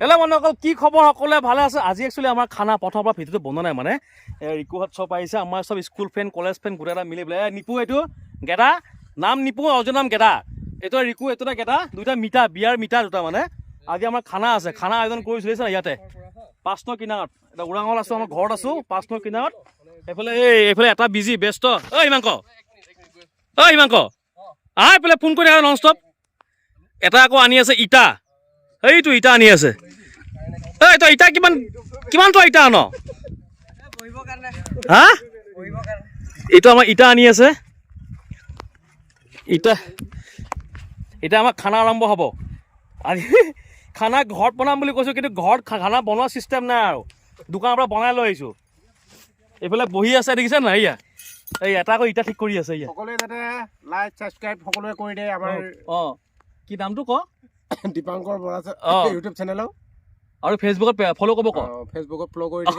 Hello' বন্ধুসকল, কি খবৰ? সকলোৱে ভালে আছে? আজি একচুৱেলি আমাৰ খানা প্ৰথমৰ পৰা ভিডিঅ'টো বনোৱা নাই মানে ৰিকুহঁত চব আহিছে, আমাৰ চব স্কুল ফ্ৰেণ্ড কলেজ ফ্ৰেণ্ড গোটেই এটা মিলি পেলাই নিপু এইটো গেদা নাম নিপু, অৰ্জুন নাম গেদা, এইটো ৰিকু, এইটো এটা গেদা, দুটা মিঠা বিয়াৰ মিঠা দুটা মানে। আজি আমাৰ খানা আছে, খানা আয়োজন কৰি চলিছে ইয়াতে 5 নং কিনাৰত। এটা ওৰাঙত আছোঁ, আমাৰ ঘৰত আছোঁ 5 নং কিনাৰত। এইফালে এটা বিজি ব্যস্ত। হিমাংক, হিমাংক এইফালে ফোন কৰি নন ষ্টপ। এটা আকৌ আনি আছে ইটা, এইটো ইটা আনি আছে। তই ইটা কিমান তই ইটা আন? হা, এইটো আমাৰ ইটা আনি আছে। এতিয়া আমাৰ খানা আৰম্ভ হ'ব আজি। খানা ঘৰত বনাম বুলি কৈছোঁ, কিন্তু ঘৰত খানা বনোৱা চিষ্টেম নাই আৰু, দোকানৰ পৰা বনাই লৈ আহিছোঁ। এইফালে বহি আছে দেখিছে নাই, এয়া এই এটা আকৌ ইটা ঠিক কৰি আছে। সকলোৱে যাতে লাইক ছাবস্ক্ৰাইব সকলোৱে কৰি দিয়ে আমাৰ। কি নামটো ক? দীপাংকৰ বৰা ইউটিউব চেনেলো, আৰু ফেচবুকত ফ'ল' কৰিব ক। ফেচবুকত ফ'ল' কৰি দিব,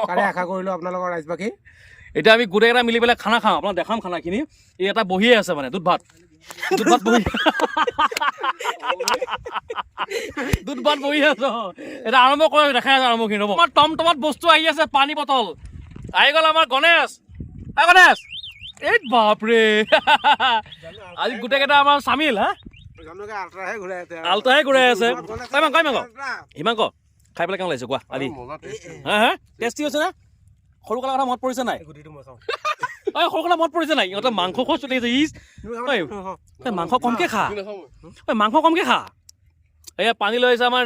তাৰে আশা কৰিলোঁ আপোনালোকৰ ৰাইজবাসী। এতিয়া আমি গোটেইকেইটা মিলি পেলাই খানা খাওঁ, আপোনাক দেখাম খানাখিনি। এই এটা বহিয়ে আছে মানে দুধ ভাত বহি আছে। এটা আৰম্ভ কৰে, দেখাই আছে আৰম্ভখিনি। ৰ'ব, আমাৰ টমটমত বস্তু আহি আছে, পানী বটল আহি গ'ল আমাৰ গণেশ। গণেশ, এই বাপৰে আজি গোটেইকেইটা আমাৰ চামিল। হা, আল্টাহে ঘূৰাই আছে। হিমাংক, খাই পেলাই কেনে লাগিছে কোৱা আজি? হা, টেষ্টি হৈছে নে? সৰু কালৰ কথা মনত পৰিছে নাই? সৰু কালৰ মনত পৰিছে নাই? ইহঁতে মাংস খোৱা চলি আছে। মাংস কমকে খা, মাংস কমকে খা। এয়া পানী লৈ আহিছে আমাৰ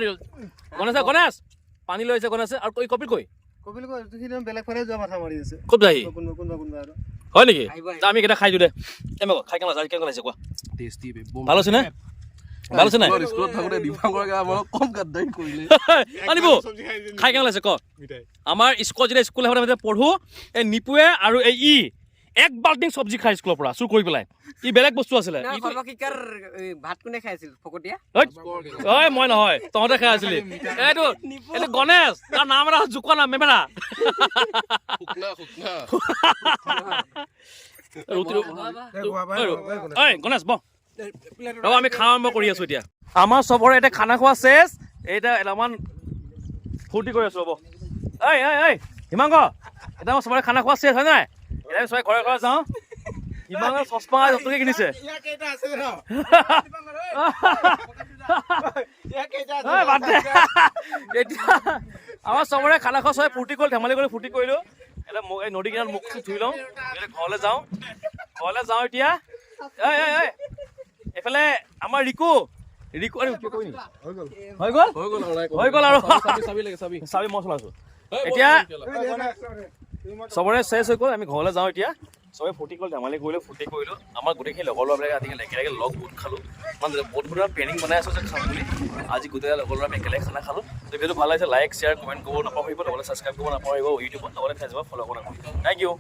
গণেশে। গণেশ পানী লৈ আহিছে গণেশে। আৰু কপিল ক'ত যাহি হয় নেকি? আমি কেইটা খাই দিওঁ দে। খাই কেনে লাগিছে কোৱা? ভাল হৈছে নে? ভাল হৈছে নাই? আনিব খাই কেনে লাগিছে ক? আমাৰ স্কুলত যেতিয়া স্কুল এখনত পঢ়ো, এই নিপুৱে আৰু এই এক বাল্টিং চব্জি খাই স্কুলৰ পৰা চুৰ কৰি পেলাই। ই বেলেগ বস্তু আছিলে। মই নহয়, তহঁতে খাই আছিলি। এইটো গণেশ, তাৰ নাম এটা জোকোৱা নাম মেমেৰা। গণেশ বহ, ৰ'ব আমি খাওঁ আৰম্ভ কৰি আছোঁ এতিয়া। আমাৰ চবৰে এতিয়া খানা খোৱা চেচ। এতিয়া অলপমান ফূৰ্তি কৰি আছোঁ। ৰ'ব, হিমাংক, এতিয়া আমাৰ চবৰে খানা খোৱা চেচ হয় নাই? এতিয়া আমি চবে ঘৰে ঘৰে যাওঁ। হিমাংকৰ চশমা য'তকে কিনিছে। এতিয়া আমাৰ চবৰে খানা খোৱা চবে ফূৰ্তি কৰি ধেমালি কৰি ফূৰ্তি কৰিলোঁ। এতিয়া এই নদী কিনাৰত মুখ ধুই লওঁ, ঘৰলৈ যাওঁ এতিয়া। এইফালে আমাৰ ৰিকু হৈ গ'ল আৰু চাবি মই চলাইছোঁ। এতিয়া চবৰে চেচ হৈ গ'ল, আমি ঘৰলৈ যাওঁ এতিয়া। চবে ফূৰ্তি কৰিলোঁ, ধেমালি কৰিলোঁ। আমাৰ গোটেইখিনি লগৰ ল'ৰাবিলাকে আজিকালি একেলগে লগ বহুত খালোঁ, মানে বহুত প্লেনিং বনাই আছোঁ যে খাম বুলি। আজি গোটেই লগৰ ল'ৰা আমি একেলগে খানা খালোঁ। ভিডিঅ'টো ভাল লাগিছে, লাইক শ্বেয়াৰ কমেণ্ট কৰিব নাপাহৰিব, লগতে ছাবস্ক্ৰাইব কৰিব নাপাহৰিব। ইউটিউবত লগতে ফেচবুকত ফ'ল' কৰিব নাপাহৰিব। Thank U.